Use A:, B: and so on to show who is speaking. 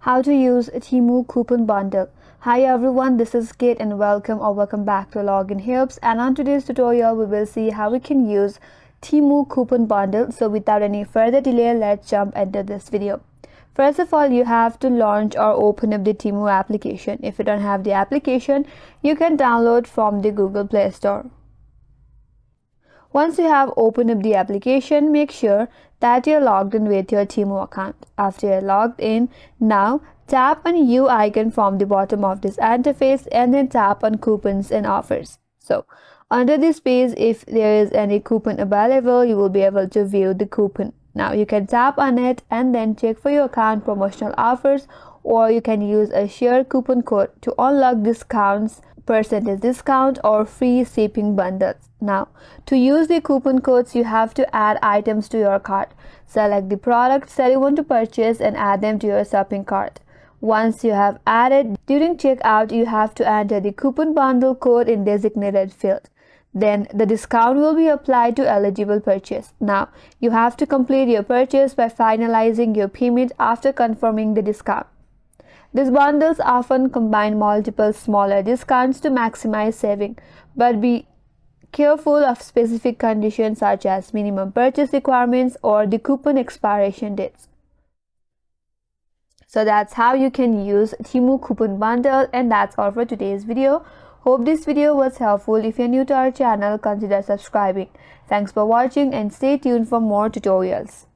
A: How to use Temu coupon bundle. Hi everyone, this is Kate and welcome back to Login Helps, and on today's tutorial we will see how we can use Temu coupon bundle. So without any further delay, let's jump into this video. First of all, you have to launch or open up the Temu application. If you don't have the application, you can download from the Google Play Store. Once you have opened up the application, make sure that you're logged in with your Temu account. After you're logged in, now tap on U icon from the bottom of this interface and then tap on coupons and offers. So under this page, if there is any coupon available, you will be able to view the coupon. Now you can tap on it and then check for your account promotional offers, or you can use a shared coupon code to unlock discounts, percentage discount, or free shipping bundles. Now, to use the coupon codes, you have to add items to your cart. Select the products that you want to purchase and add them to your shopping cart. Once you have added, during checkout, you have to enter the coupon bundle code in designated field. Then the discount will be applied to eligible purchase. Now, you have to complete your purchase by finalizing your payment after confirming the discount. These bundles often combine multiple smaller discounts to maximize saving, but be careful of specific conditions such as minimum purchase requirements or the coupon expiration dates. So that's how you can use Temu coupon bundle, and that's all for today's video. Hope this video was helpful. If you're new to our channel, consider subscribing. Thanks for watching and stay tuned for more tutorials.